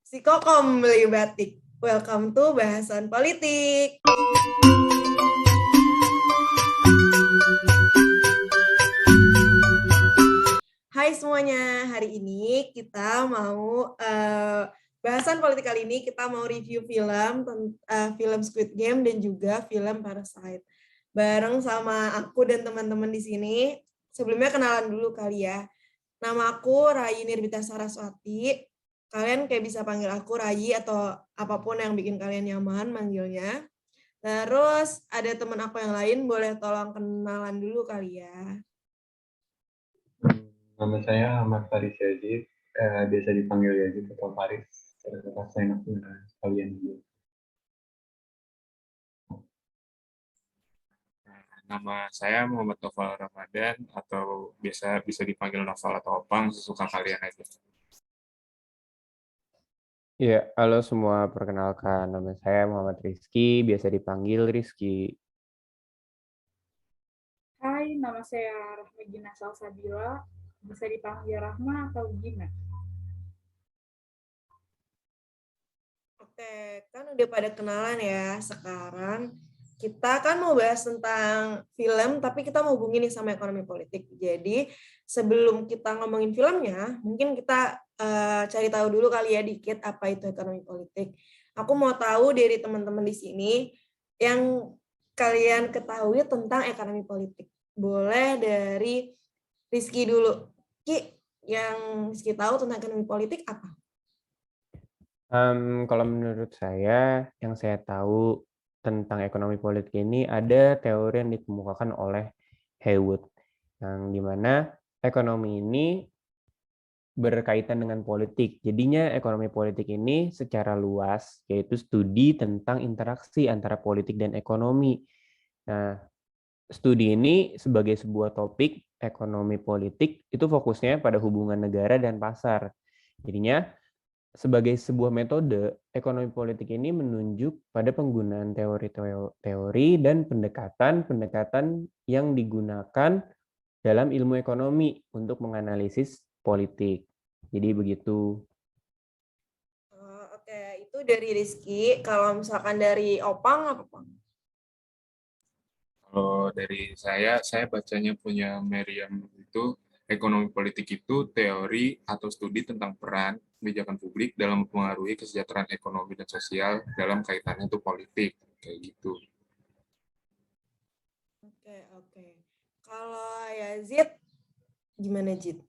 Si Kokom beli batik. Welcome to Bahasan Politik. Hai semuanya, hari ini kita mau bahasan politik kali ini kita mau review film Squid Game dan juga film Parasite. Bareng sama aku dan teman-teman di sini. Sebelumnya kenalan dulu kali ya. Nama aku Rai Nirbita Saraswati. Kalian kayak bisa panggil aku Rai atau apapun yang bikin kalian nyaman manggilnya. Terus ada teman aku yang lain, boleh tolong kenalan dulu kali ya. Nama saya Ahmad Faris Yazid, biasa dipanggil Yazid atau Faris. Terima kasih kalian juga. Nama saya Muhammad Noval Ramadan atau biasa bisa dipanggil Noval atau Opang, sesuka kalian aja. Ya, halo semua, perkenalkan nama saya Muhammad Rizky, biasa dipanggil Rizky. Hai, nama saya Rahma Gina Salsabila, bisa dipanggil Rahma atau Gina. Oke, kan udah pada kenalan ya. Sekarang kita kan mau bahas tentang film, tapi kita mau hubungin nih sama ekonomi politik. Jadi sebelum kita ngomongin filmnya, mungkin kita cari tahu dulu kali ya dikit apa itu ekonomi politik. Aku mau tahu dari teman-teman di sini yang kalian ketahui tentang ekonomi politik. Boleh dari Rizky dulu. Ki, yang Rizky tahu tentang ekonomi politik apa? Kalau menurut saya, yang saya tahu tentang ekonomi politik ini ada teori yang dikemukakan oleh Haywood, yang dimana ekonomi ini berkaitan dengan politik. Jadinya ekonomi politik ini secara luas, yaitu studi tentang interaksi antara politik dan ekonomi. Nah, studi ini sebagai sebuah topik ekonomi politik itu fokusnya pada hubungan negara dan pasar. Jadinya sebagai sebuah metode, ekonomi politik ini menunjuk pada penggunaan teori-teori dan pendekatan-pendekatan yang digunakan dalam ilmu ekonomi untuk menganalisis politik. Jadi begitu. Oke, itu dari Rizky. Kalau misalkan dari Opang, apa Pang? Kalau dari saya bacanya punya Merriam itu, ekonomi politik itu teori atau studi tentang peran kebijakan publik dalam mempengaruhi kesejahteraan ekonomi dan sosial dalam kaitannya itu politik, kayak gitu. Oke. Kalau Yazid, gimana Jid?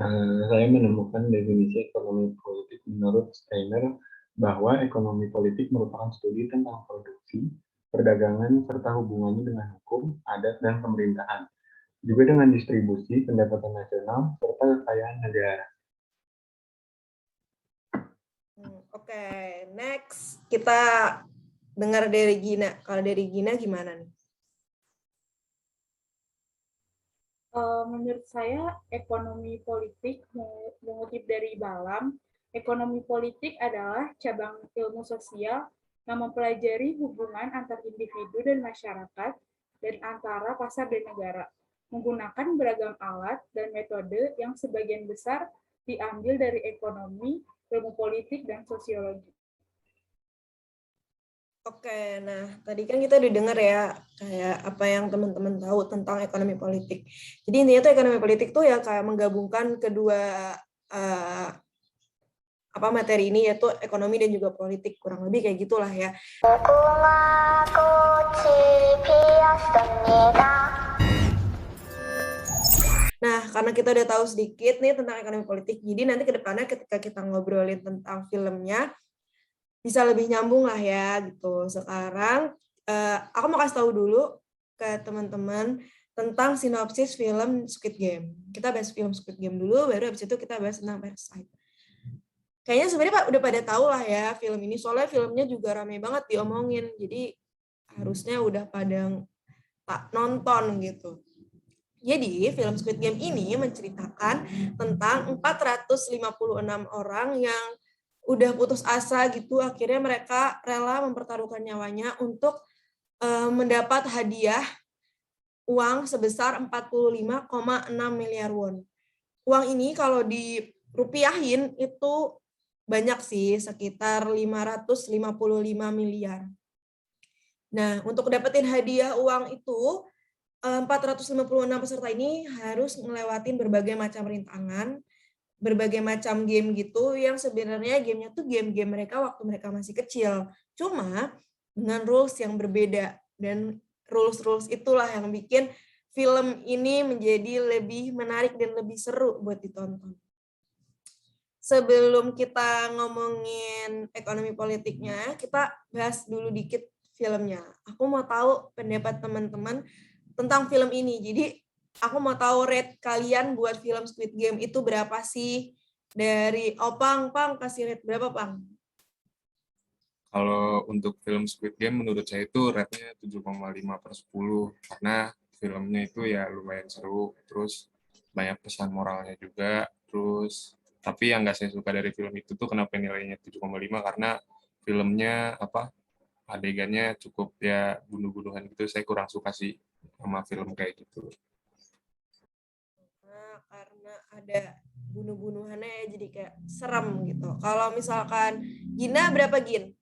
Saya menemukan definisi ekonomi politik menurut Steiner bahwa ekonomi politik merupakan studi tentang produksi, perdagangan, serta hubungannya dengan hukum, adat, dan pemerintahan, juga dengan distribusi, pendapatan nasional, serta kekayaan negara. Oke, next kita dengar dari Gina. Kalau dari Gina gimana nih? Menurut saya, ekonomi politik, mengutip dari Balam, ekonomi politik adalah cabang ilmu sosial yang mempelajari hubungan antar individu dan masyarakat dan antara pasar dan negara, menggunakan beragam alat dan metode yang sebagian besar diambil dari ekonomi, ilmu politik, dan sosiologi. Oke, nah tadi kan kita udah dengar ya kayak apa yang teman-teman tahu tentang ekonomi politik. Jadi intinya tuh ekonomi politik tuh ya kayak menggabungkan kedua materi ini yaitu ekonomi dan juga politik, kurang lebih kayak gitulah ya. Nah, karena kita udah tahu sedikit nih tentang ekonomi politik, jadi nanti ke depannya ketika kita ngobrolin tentang filmnya bisa lebih nyambung lah ya gitu. Sekarang aku mau kasih tahu dulu ke teman-teman tentang sinopsis film Squid Game. Kita bahas film Squid Game dulu, baru habis itu kita bahas tentang Parasite. Kayaknya sebenarnya Pak udah pada tahu lah ya film ini, soalnya filmnya juga ramai banget diomongin, jadi harusnya udah pada nonton gitu. Jadi film Squid Game ini menceritakan tentang 456 orang yang udah putus asa gitu, akhirnya mereka rela mempertaruhkan nyawanya untuk mendapat hadiah uang sebesar 45,6 miliar won. Uang ini kalau dirupiahin itu banyak sih, sekitar 555 miliar. Nah, untuk dapetin hadiah uang itu, 456 peserta ini harus ngelewatin berbagai macam rintangan, berbagai macam game gitu, yang sebenarnya gamenya tuh game-game mereka waktu mereka masih kecil. Cuma dengan rules yang berbeda, dan rules-rules itulah yang bikin film ini menjadi lebih menarik dan lebih seru buat ditonton. Sebelum kita ngomongin ekonomi politiknya, kita bahas dulu dikit filmnya. Aku mau tahu pendapat teman-teman tentang film ini. Jadi aku mau tahu rate kalian buat film Squid Game itu berapa sih? Dari Opang, Pang kasih rate berapa, Pang? Kalau untuk film Squid Game menurut saya itu rate-nya 7,5/10 karena filmnya itu ya lumayan seru, terus banyak pesan moralnya juga, terus tapi yang nggak saya suka dari film itu tuh kenapa nilainya 7,5 karena filmnya adegannya cukup ya bunuh-bunuhan gitu, saya kurang suka sih sama film kayak gitu. Nah, karena ada bunuh-bunuhannya ya, jadi kayak serem gitu. Kalau misalkan Gina berapa, Gin?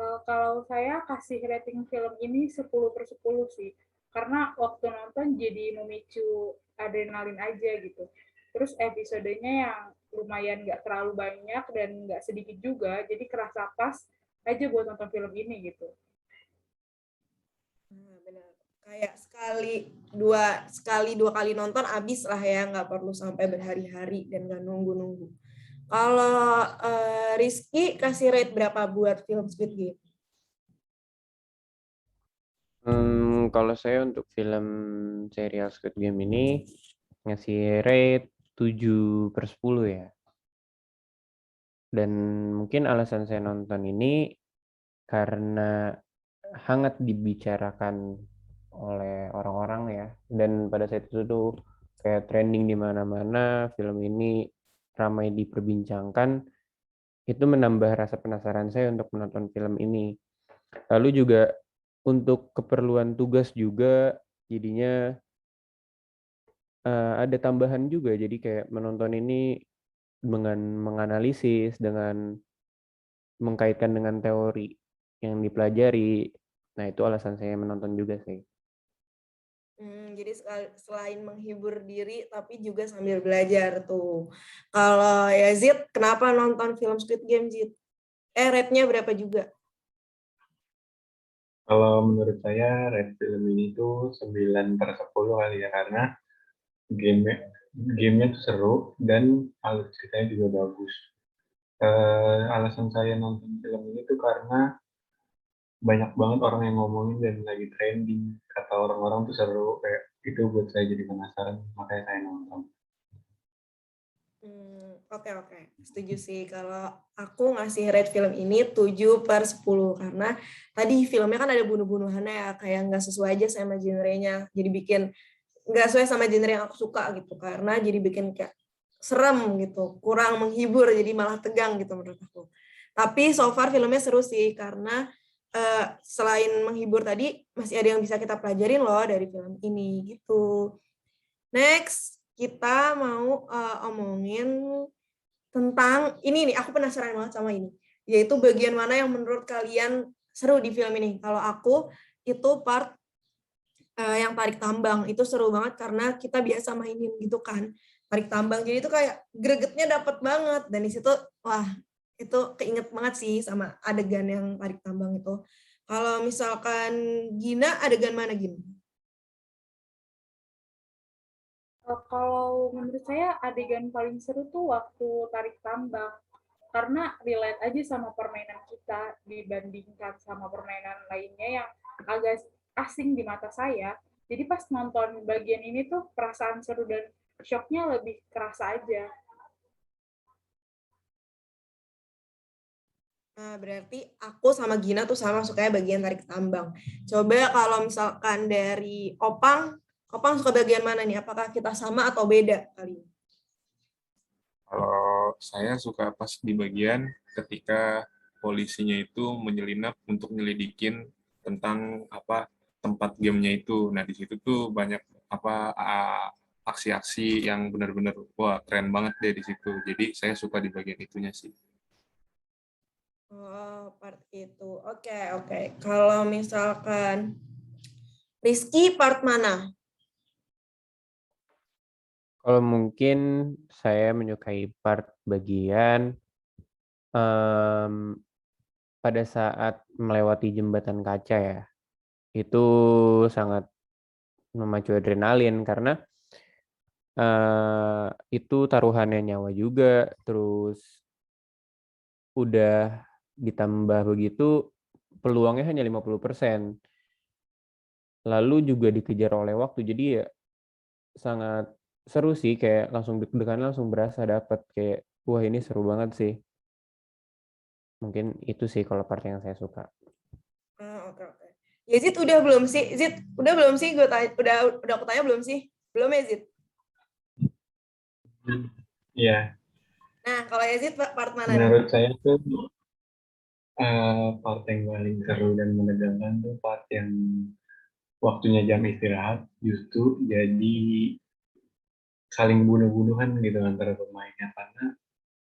Kalau saya kasih rating film ini 10/10 sih. Karena waktu nonton jadi memicu adrenalin aja gitu. Terus episodenya yang lumayan nggak terlalu banyak dan nggak sedikit juga, jadi kerasa pas aja buat nonton film ini gitu. Nah, benar. Kayak sekali dua kali nonton abis lah ya, nggak perlu sampai berhari-hari dan nggak nunggu-nunggu. Kalau Rizky kasih rate berapa buat film Squid Game? Kalau saya untuk film serial Squid Game ini ngasih rate 7/10 ya. Dan mungkin alasan saya nonton ini karena hangat dibicarakan oleh orang-orang ya. Dan pada saat itu tuh kayak trending di mana-mana, film ini ramai diperbincangkan, itu menambah rasa penasaran saya untuk menonton film ini. Lalu juga untuk keperluan tugas juga jadinya ada tambahan juga. Jadi kayak menonton ini dengan menganalisis, dengan mengkaitkan dengan teori yang dipelajari. Nah, itu alasan saya menonton juga sih. Jadi selain menghibur diri, tapi juga sambil belajar tuh. Kalau Yazid, kenapa nonton film Squid Game, Zid? Rate-nya berapa juga? Kalau menurut saya rate film ini tuh 9/10 kali ya, karena gamenya tuh seru dan alur ceritanya juga bagus. Alasan saya nonton film ini tuh karena banyak banget orang yang ngomongin dan lagi trending, kata orang-orang tuh seru, kayak itu buat saya jadi penasaran, makanya saya nonton. Oke. Setuju sih kalau aku ngasih rate film ini 7/10 karena tadi filmnya kan ada bunuh-bunuhannya ya, kayak nggak sesuai aja sama genre-nya. Jadi bikin nggak sesuai sama genre yang aku suka gitu, karena jadi bikin kayak serem gitu, kurang menghibur, jadi malah tegang gitu menurut aku. Tapi so far filmnya seru sih, karena selain menghibur tadi, masih ada yang bisa kita pelajarin loh dari film ini gitu. Next, kita mau omongin tentang ini nih, aku penasaran banget sama ini, yaitu bagian mana yang menurut kalian seru di film ini. Kalau aku, itu part yang tarik tambang. Itu seru banget karena kita biasa mainin gitu kan, tarik tambang. Jadi itu kayak gregetnya dapet banget. Dan di situ, wah, itu keinget banget sih sama adegan yang tarik tambang itu. Kalau misalkan Gina, adegan mana, Gina? Kalau menurut saya adegan paling seru tuh waktu tarik tambang. Karena relate aja sama permainan kita dibandingkan sama permainan lainnya yang agak asing di mata saya. Jadi pas nonton bagian ini tuh perasaan seru dan shocknya lebih kerasa aja. Nah, berarti aku sama Gina tuh sama sukanya bagian tarik tambang. Coba kalau misalkan dari Opang suka bagian mana nih? Apakah kita sama atau beda kali ini? Kalau saya suka pas di bagian ketika polisinya itu menyelinap untuk nyelidikin tentang tempat gamenya itu. Nah, di situ tuh banyak aksi-aksi yang benar-benar wah keren banget deh di situ. Jadi saya suka di bagian itunya sih. Oh, part itu. Oke. Kalau misalkan Rizky part mana? Kalau mungkin saya menyukai part bagian pada saat melewati jembatan kaca ya. Itu sangat memacu adrenalin karena itu taruhannya nyawa juga, terus udah ditambah begitu peluangnya hanya 50%. Lalu juga dikejar oleh waktu. Jadi ya sangat seru sih, kayak langsung deg-degan, langsung berasa dapat kayak wah ini seru banget sih. Mungkin itu sih kalau part yang saya suka. Oke. Ya Zid udah belum sih? Zid udah belum sih? Gue tanya, udah aku tanya belum sih? Belum ya Zid? Iya, Nah kalau ya Zid part mana nih? menurut saya tuh part yang paling seru dan menegangkan tuh part yang waktunya jam istirahat justru jadi saling bunuh-bunuhan gitu antara pemainnya, karena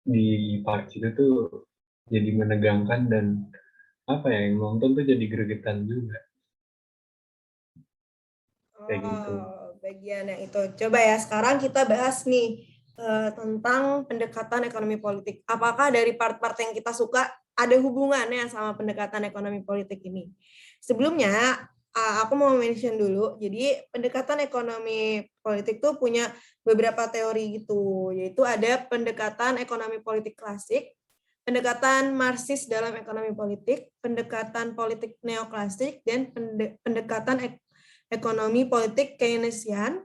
di part itu tuh jadi menegangkan dan apa ya, yang nonton tuh jadi gregetan juga kayak gitu. Bagian yang itu. Coba ya, sekarang kita bahas nih tentang pendekatan ekonomi politik. Apakah dari part-part yang kita suka ada hubungannya sama pendekatan ekonomi politik ini? Sebelumnya, aku mau mention dulu. Jadi, pendekatan ekonomi politik tuh punya beberapa teori gitu, yaitu ada pendekatan ekonomi politik klasik, pendekatan Marxis dalam ekonomi politik, pendekatan politik neoklasik, dan pendekatan ekonomi politik Keynesian,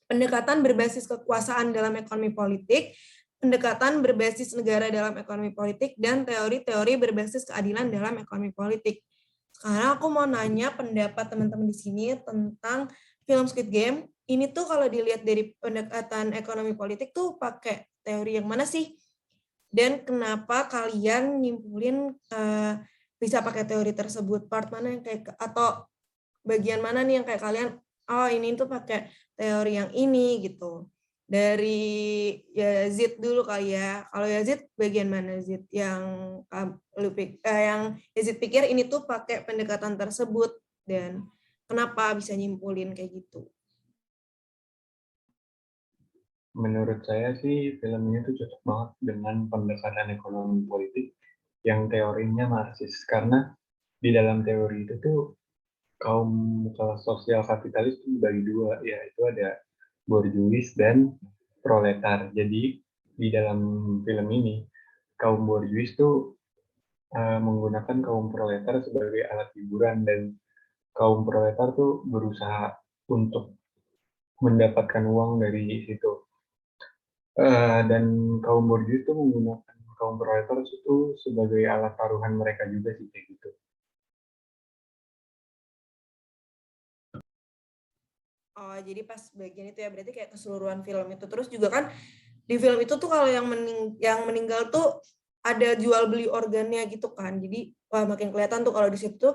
pendekatan berbasis kekuasaan dalam ekonomi politik, pendekatan berbasis negara dalam ekonomi politik, dan teori-teori berbasis keadilan dalam ekonomi politik. Sekarang aku mau nanya pendapat teman-teman di sini tentang film Squid Game. Ini tuh kalau dilihat dari pendekatan ekonomi politik tuh pakai teori yang mana sih? Dan kenapa kalian nyimpulin bisa pakai teori tersebut? Part mana yang kayak, atau bagian mana nih yang kayak kalian, oh ini tuh pakai teori yang ini gitu. Dari Yazid dulu kali ya. Kalau Yazid bagian mana Yazid yang yang Yazid pikir ini tuh pakai pendekatan tersebut dan kenapa bisa nyimpulin kayak gitu? Menurut saya sih film ini tuh cocok banget dengan pendekatan ekonomi politik yang teorinya Marxis, karena di dalam teori itu tuh kaum kelas sosial kapitalis itu dibagi dua, yaitu ada borjuis dan proletar. Jadi di dalam film ini kaum borjuis tuh menggunakan kaum proletar sebagai alat hiburan, dan kaum proletar tuh berusaha untuk mendapatkan uang dari situ. Dan kaum borjuis itu menggunakan kaum proletar itu sebagai alat taruhan mereka juga sih, kayak gitu. Oh, jadi pas bagian itu ya, berarti kayak keseluruhan film itu. Terus juga kan di film itu tuh kalau yang meninggal tuh ada jual beli organnya gitu kan. Jadi wah makin kelihatan tuh kalau di situ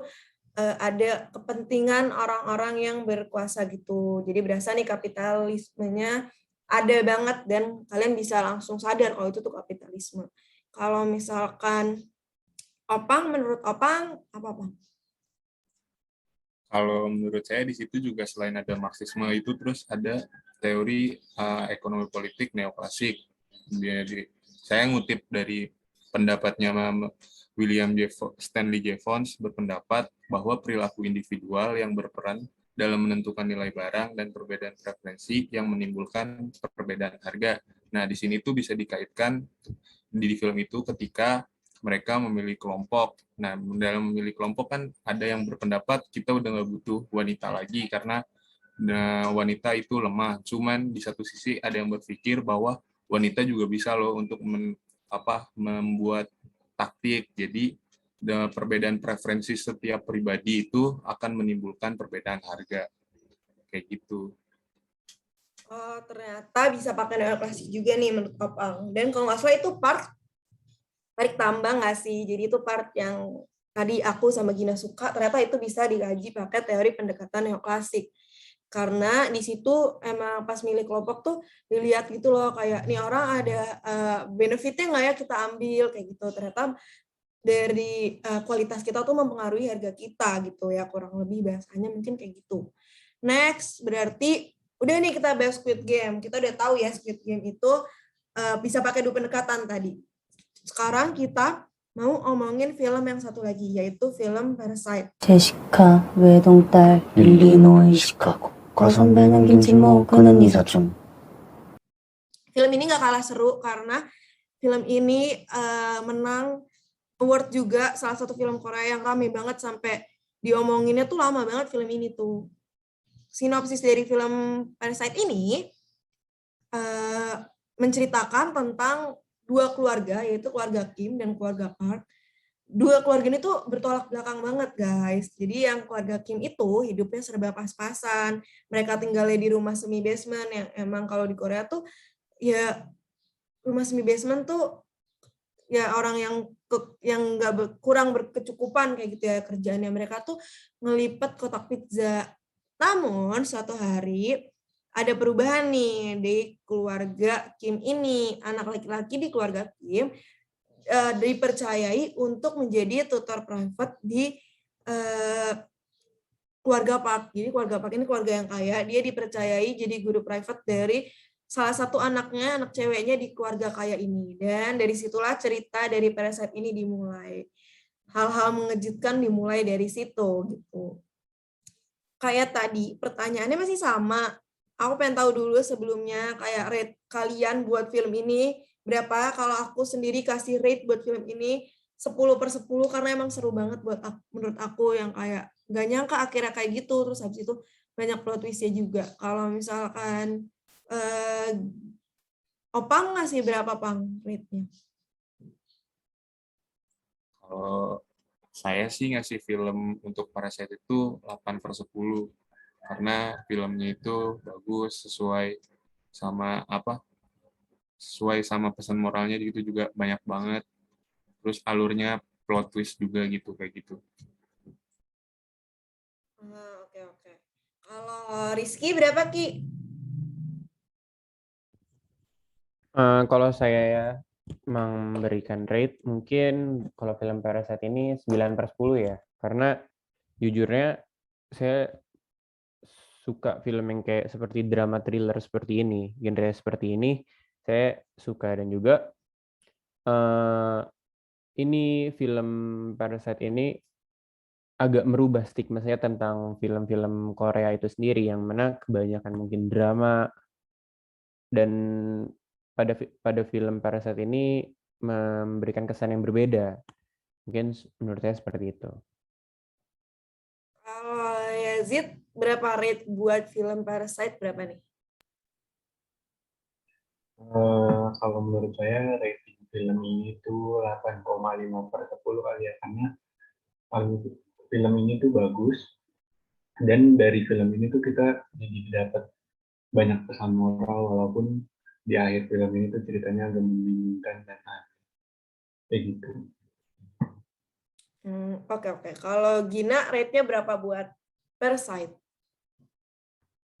ada kepentingan orang-orang yang berkuasa gitu. Jadi berasa nih kapitalismenya ada banget dan kalian bisa langsung sadar kalau itu tuh kapitalisme. Kalau misalkan Opang, menurut Opang apa? Kalau menurut saya di situ juga selain ada Marxisme itu terus ada teori ekonomi politik neoklasik. Jadi saya ngutip dari pendapatnya William Stanley Jevons berpendapat bahwa perilaku individual yang berperan dalam menentukan nilai barang dan perbedaan preferensi yang menimbulkan perbedaan harga. Nah, di sini tuh bisa dikaitkan di film itu ketika mereka memilih kelompok. Nah, dalam memilih kelompok kan ada yang berpendapat kita udah nggak butuh wanita lagi karena wanita itu lemah. Cuman di satu sisi ada yang berpikir bahwa wanita juga bisa loh untuk membuat taktik. Jadi perbedaan preferensi setiap pribadi itu akan menimbulkan perbedaan harga. Kayak gitu. Oh, ternyata bisa pakai neoklasik juga nih menurut Opang. Dan kalau nggak salah itu part tarik tambang nggak sih? Jadi itu part yang tadi aku sama Gina suka, ternyata itu bisa dikaji pakai teori pendekatan neoklasik. Karena di situ emang pas milih kelompok tuh dilihat gitu loh, kayak nih orang ada benefitnya nggak ya kita ambil kayak gitu. Ternyata dari kualitas kita tuh mempengaruhi harga kita gitu ya, kurang lebih bahasanya mungkin kayak gitu. Next, berarti udah nih kita bahas Squid Game. Kita udah tahu ya Squid Game itu bisa pakai dua pendekatan tadi. Sekarang kita mau omongin film yang satu lagi, yaitu film Parasite. 제시카 외동딸 일리노이 시카고 과선배는 김치모 그는 이사촌. Film ini nggak kalah seru karena film ini menang award juga, salah satu film Korea yang rame banget sampai diomonginnya tuh lama banget film ini tuh. Sinopsis dari film Parasite ini menceritakan tentang dua keluarga, yaitu keluarga Kim dan keluarga Park. Dua keluarga ini tuh bertolak belakang banget, guys. Jadi yang keluarga Kim itu hidupnya serba pas-pasan. Mereka tinggalnya di rumah semi basement yang emang kalau di Korea tuh ya rumah semi basement tuh ya orang yang nggak kurang berkecukupan kayak gitu ya kerjaannya. Mereka tuh ngelipet kotak pizza. Namun suatu hari ada perubahan nih di keluarga Kim ini. Anak laki-laki di keluarga Kim dipercayai untuk menjadi tutor private di keluarga Park. Jadi keluarga Park ini keluarga yang kaya, dia dipercayai jadi guru private dari salah satu anaknya, anak ceweknya di keluarga kaya ini. Dan dari situlah cerita dari Parasite ini dimulai. Hal-hal mengejutkan dimulai dari situ gitu. Kayak tadi, pertanyaannya masih sama. Aku pengen tahu dulu sebelumnya kayak rate kalian buat film ini berapa. Kalau aku sendiri kasih rate buat film ini 10/10 karena emang seru banget buat menurut aku, yang kayak gak nyangka akhirnya kayak gitu. Terus habis itu banyak plot twist-nya juga. Kalau misalkan Opang ngasih berapa, Pang, rate-nya? Kalau saya sih ngasih film untuk Parasite itu 8/10 karena filmnya itu bagus, sesuai sama pesan moralnya gitu juga banyak banget. Terus alurnya plot twist juga gitu kayak gitu. Oke. Kalau Rizky berapa, Ki? Kalau saya ya memberikan rate, mungkin kalau film Parasite ini 9/10 ya. Karena jujurnya saya suka film yang kayak seperti drama thriller seperti ini, genre seperti ini, saya suka. Dan juga ini film Parasite ini agak merubah stigma saya tentang film-film Korea itu sendiri, yang mana kebanyakan mungkin drama, dan pada film Parasite ini memberikan kesan yang berbeda. Mungkin menurut saya seperti itu. Kalau Yazid, berapa rate buat film Parasite berapa nih? Kalau menurut saya rating film ini tuh 8,5/10 kali ya, karena film ini tuh bagus, dan dari film ini tuh kita jadi dapat banyak pesan moral, walaupun di akhir film ini tuh ceritanya agak membingungkan dan kayak gitu. Oke. Kalau Gina, rate-nya berapa buat Parasite?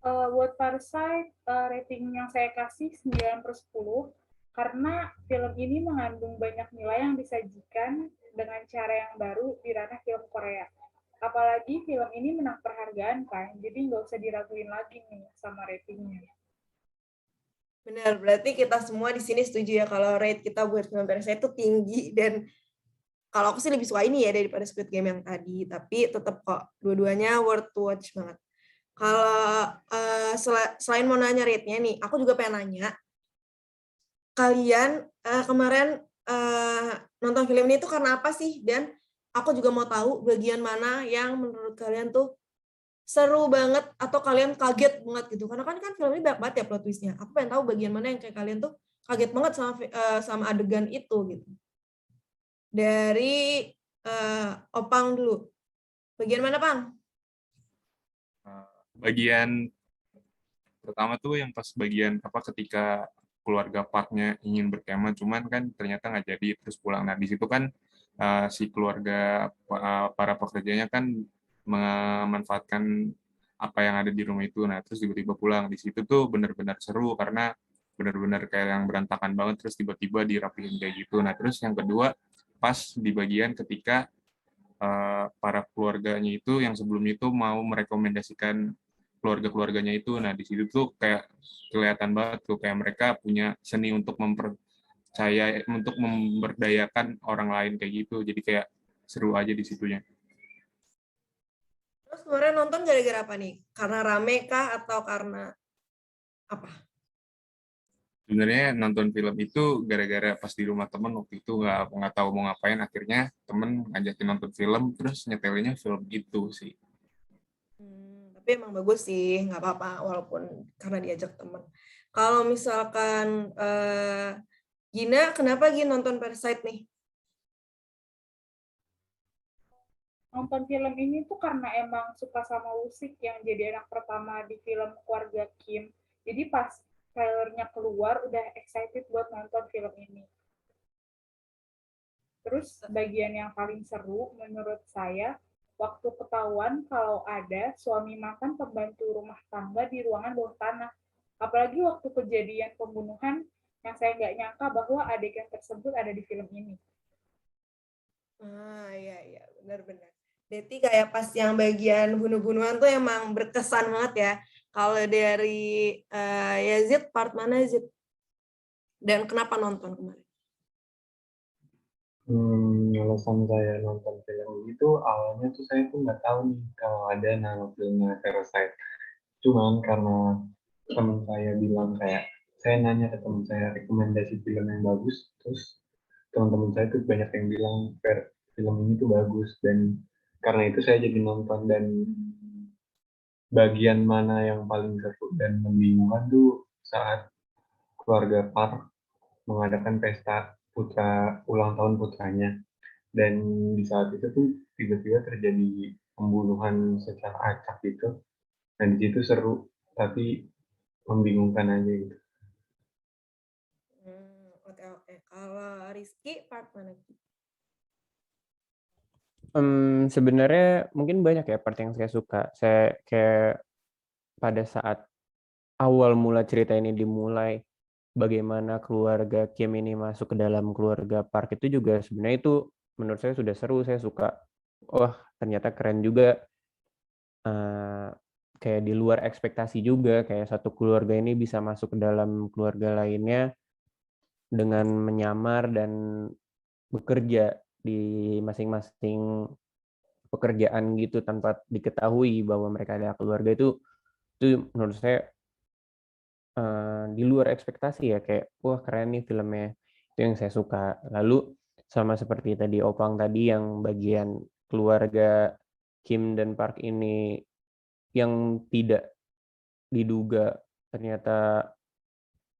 Buat Parasite, rating yang saya kasih 9/10 karena film ini mengandung banyak nilai yang disajikan dengan cara yang baru di ranah film Korea. Apalagi film ini menang penghargaan kan, jadi nggak usah diraguin lagi nih sama ratingnya. Benar, berarti kita semua di sini setuju ya kalau rate kita buat film Parasite itu tinggi, dan kalau aku sih lebih suka ini ya daripada Squid Game yang tadi, tapi tetap kok dua-duanya worth to watch banget. Kalau selain mau nanya rate-nya nih, aku juga pengen nanya, kalian kemarin nonton film ini tuh karena apa sih? Dan aku juga mau tahu bagian mana yang menurut kalian tuh seru banget atau kalian kaget banget gitu. Karena kan film ini banyak banget ya plot twist-nya. Aku pengen tahu bagian mana yang kayak kalian tuh kaget banget sama adegan itu gitu. Dari Opang dulu. Bagian mana, Pang? Bagian pertama tuh yang pas bagian ketika keluarga Parknya ingin berkemah, cuman kan ternyata nggak jadi, terus pulang. Nah di situ kan si keluarga para pekerjanya kan memanfaatkan apa yang ada di rumah itu. Nah, terus tiba-tiba pulang. Di situ tuh benar-benar seru karena benar-benar kayak yang berantakan banget, terus tiba-tiba dirapihin kayak gitu. Nah, terus yang kedua, pas di bagian ketika para keluarganya itu yang sebelumnya itu mau merekomendasikan keluarga-keluarganya itu. Nah, di situ tuh kayak kelihatan banget tuh kayak mereka punya seni untuk untuk memberdayakan orang lain kayak gitu. Jadi kayak seru aja di situnya. Terus kemarin nonton gara-gara apa nih? Karena rame kah atau karena apa? Sebenarnya nonton film itu gara-gara pas di rumah temen waktu itu nggak tahu mau ngapain, akhirnya temen ngajakin nonton film terus nyetelinnya film itu sih. Tapi emang bagus sih, nggak apa-apa walaupun karena diajak temen. Kalau misalkan Gina, kenapa Gina nonton Parasite nih? Nonton film ini tuh karena emang suka sama musik yang jadi anak pertama di film keluarga Kim. Jadi pas trailernya keluar udah excited buat nonton film ini. Terus bagian yang paling seru menurut saya waktu ketahuan kalau ada suami mantan pembantu rumah tangga di ruangan bawah tanah. Apalagi waktu kejadian pembunuhan yang saya nggak nyangka bahwa adegan tersebut ada di film ini. Iya, benar-benar. Berarti kayak pas yang bagian bunuh-bunuhan tuh emang berkesan banget ya. Kalau dari Yazid, part mana Yazid? Dan kenapa nonton kemarin? Alasan saya nonton film itu awalnya tuh saya tuh nggak tahu nih kalau ada nama filmnya Parasite. Cuman karena teman saya bilang kayak saya nanya ke teman saya rekomendasi film yang bagus, terus teman-teman saya tuh banyak yang bilang film ini tuh bagus dan karena itu saya jadi nonton dan bagian mana yang paling seru dan membingungkan tuh saat keluarga Park mengadakan pesta ulang tahun putranya dan di saat itu tuh tiba-tiba terjadi pembunuhan secara acak gitu dan di situ seru tapi membingungkan aja gitu. Oke. Kalau Rizky, part mana? Sebenarnya mungkin banyak ya part yang saya suka. Saya kayak pada saat awal mula cerita ini dimulai, bagaimana keluarga Kim ini masuk ke dalam keluarga Park itu juga sebenarnya itu menurut saya sudah seru. Saya suka. Wah, ternyata keren juga. Kayak di luar ekspektasi juga, kayak satu keluarga ini bisa masuk ke dalam keluarga lainnya dengan menyamar dan bekerja di masing-masing pekerjaan gitu tanpa diketahui bahwa mereka adalah keluarga itu menurut saya di luar ekspektasi ya, kayak wah keren nih filmnya, itu yang saya suka. Lalu sama seperti tadi Opang tadi yang bagian keluarga Kim dan Park ini yang tidak diduga ternyata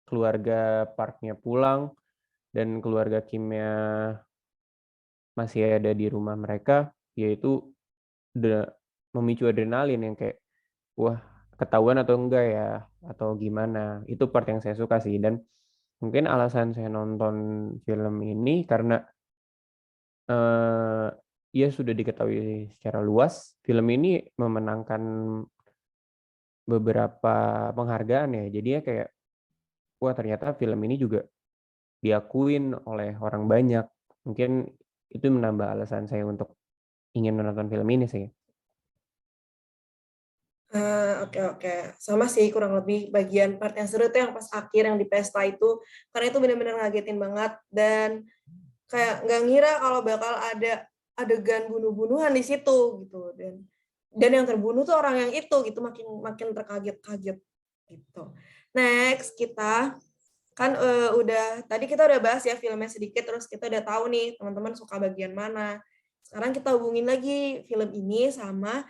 keluarga Parknya pulang dan keluarga Kimnya masih ada di rumah mereka, yaitu memicu adrenalin yang kayak wah ketahuan atau enggak ya atau gimana. Itu part yang saya suka sih, dan mungkin alasan saya nonton film ini karena ya sudah diketahui secara luas film ini memenangkan beberapa penghargaan ya. Jadinya kayak wah ternyata film ini juga diakuin oleh orang banyak. Mungkin itu menambah alasan saya untuk ingin menonton film ini sih. Oke. Sama sih kurang lebih bagian part yang seru tuh yang pas akhir yang di pesta itu. Karena itu benar-benar ngagetin banget. Dan kayak nggak ngira kalau bakal ada adegan bunuh-bunuhan di situ gitu. Dan yang terbunuh tuh orang yang itu gitu, makin terkaget-kaget gitu. Next kita kan tadi kita udah bahas ya filmnya sedikit, terus kita udah tahu nih teman-teman suka bagian mana. Sekarang kita hubungin lagi film ini sama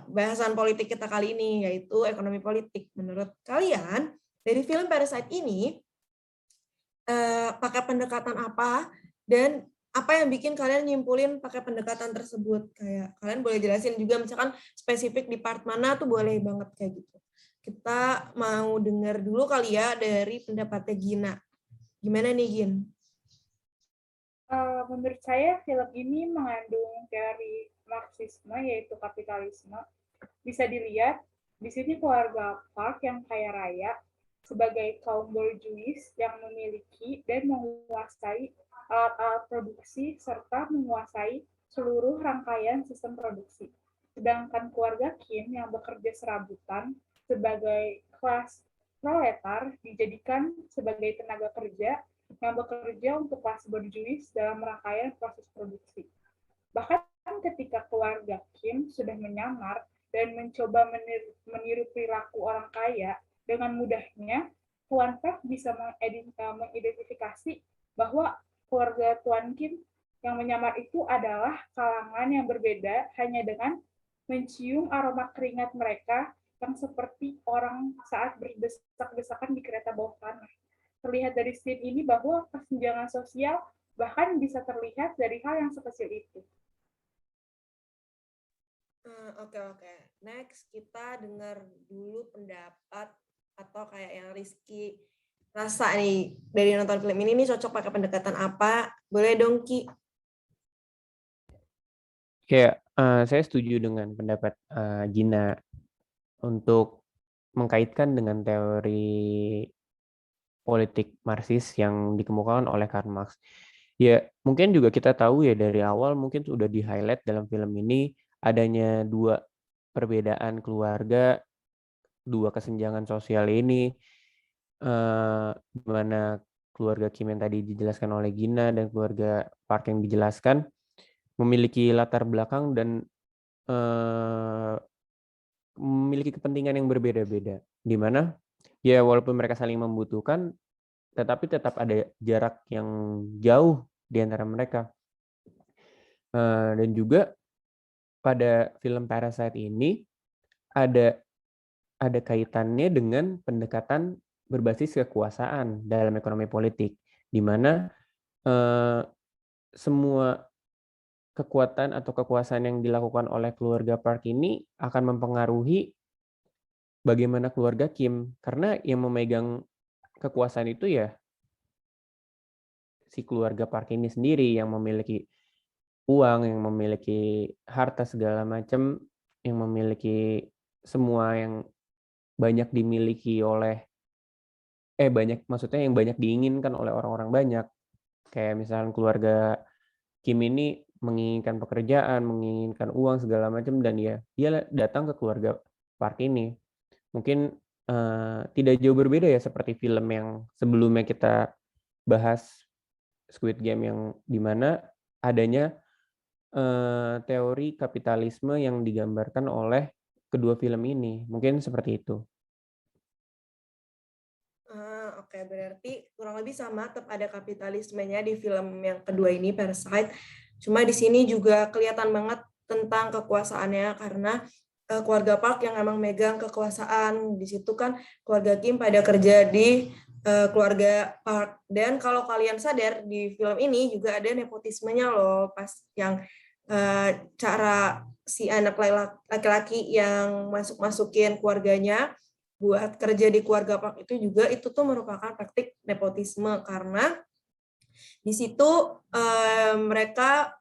bahasan politik kita kali ini, yaitu ekonomi politik. Menurut kalian dari film Parasite ini pakai pendekatan apa dan apa yang bikin kalian nyimpulin pakai pendekatan tersebut? Kayak kalian boleh jelasin juga misalkan spesifik di part mana tuh boleh banget kayak gitu. Kita mau dengar dulu kali ya dari pendapatnya Gina. Gimana nih, Gin? Menurut saya film ini mengandung teori Marxisme yaitu kapitalisme. Bisa dilihat di sini keluarga Park yang kaya raya sebagai kaum borjuis yang memiliki dan menguasai alat-alat produksi serta menguasai seluruh rangkaian sistem produksi. Sedangkan keluarga Kim yang bekerja serabutan sebagai kelas proletar dijadikan sebagai tenaga kerja yang bekerja untuk kelas borjuis dalam rangkaian proses produksi. Bahkan ketika keluarga Kim sudah menyamar dan mencoba meniru perilaku orang kaya, dengan mudahnya Tuan Park bisa mengidentifikasi bahwa keluarga Tuan Kim yang menyamar itu adalah kalangan yang berbeda hanya dengan mencium aroma keringat mereka yang seperti orang saat berdesak-desakan di kereta bawah tanah. Terlihat dari scene ini bahwa kesenjangan sosial bahkan bisa terlihat dari hal yang sekecil itu. Oke. Next, kita dengar dulu pendapat atau kayak yang Rizky rasa nih dari nonton film ini nih cocok pakai pendekatan apa? Boleh dong, Ki? Ya, saya setuju dengan pendapat Gina untuk mengkaitkan dengan teori politik Marxis yang dikemukakan oleh Karl Marx. Ya, mungkin juga kita tahu ya dari awal mungkin sudah di-highlight dalam film ini adanya dua perbedaan keluarga, dua kesenjangan sosial ini, di mana keluarga Kim yang tadi dijelaskan oleh Gina dan keluarga Park yang dijelaskan memiliki latar belakang dan memiliki kepentingan yang berbeda-beda, di mana ya walaupun mereka saling membutuhkan, tetapi tetap ada jarak yang jauh di antara mereka. Dan juga pada film Parasite ini ada kaitannya dengan pendekatan berbasis kekuasaan dalam ekonomi politik, di mana semua kekuatan atau kekuasaan yang dilakukan oleh keluarga Park ini akan mempengaruhi bagaimana keluarga Kim, karena yang memegang kekuasaan itu ya si keluarga Park ini sendiri yang memiliki uang, yang memiliki harta segala macam, yang memiliki semua yang banyak dimiliki oleh maksudnya yang banyak diinginkan oleh orang-orang banyak. Kayak misalnya keluarga Kim ini menginginkan pekerjaan, menginginkan uang segala macam, dan ya dia datang ke keluarga Park ini. Mungkin tidak jauh berbeda ya seperti film yang sebelumnya kita bahas, Squid Game, yang dimana adanya teori kapitalisme yang digambarkan oleh kedua film ini. Mungkin seperti itu. Oke, berarti kurang lebih sama, tetap ada kapitalismenya di film yang kedua ini, Parasite. Cuma di sini juga kelihatan banget tentang kekuasaannya karena keluarga Park yang emang megang kekuasaan. Di situ kan keluarga Kim pada kerja di keluarga Park. Dan kalau kalian sadar di film ini juga ada nepotismenya loh, pas yang cara si anak laki-laki yang masukin keluarganya buat kerja di keluarga Park itu juga itu tuh merupakan praktik nepotisme karena di situ mereka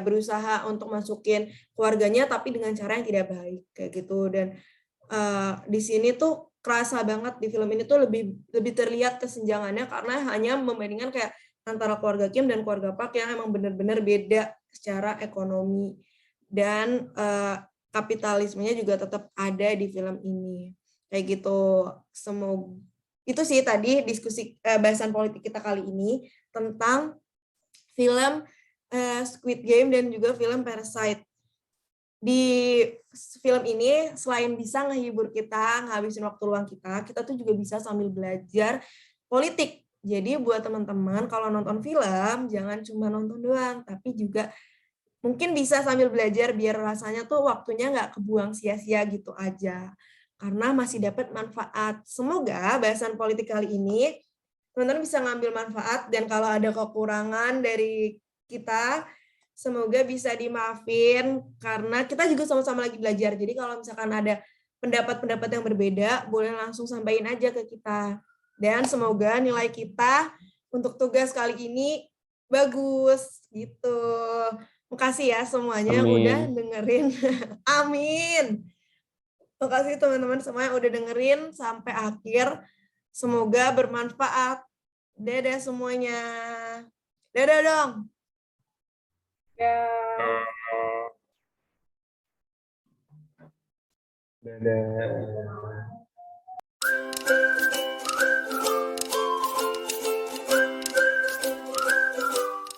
berusaha untuk masukin keluarganya tapi dengan cara yang tidak baik kayak gitu. Dan di sini tuh kerasa banget di film ini tuh lebih terlihat kesenjangannya karena hanya membandingkan kayak antara keluarga Kim dan keluarga Park yang emang benar-benar beda secara ekonomi dan kapitalismenya juga tetap ada di film ini kayak gitu. Semoga itu sih tadi diskusi bahasan politik kita kali ini tentang film Squid Game dan juga film Parasite. Di film ini selain bisa ngehibur kita, ngabisin waktu luang kita tuh juga bisa sambil belajar politik. Jadi buat teman-teman kalau nonton film jangan cuma nonton doang, tapi juga mungkin bisa sambil belajar biar rasanya tuh waktunya nggak kebuang sia-sia gitu aja. Karena masih dapat manfaat. Semoga bahasan politik kali ini teman-teman bisa ngambil manfaat dan kalau ada kekurangan dari kita, semoga bisa dimaafin karena kita juga sama-sama lagi belajar. Jadi kalau misalkan ada pendapat-pendapat yang berbeda, boleh langsung sampaikan aja ke kita. Dan semoga nilai kita untuk tugas kali ini bagus gitu. Makasih ya semuanya yang udah Amin. dengerin. Amin. Makasih teman-teman semua yang udah dengerin sampai akhir. Semoga bermanfaat. Dadah semuanya. Dadah dong. Ya. Dadah.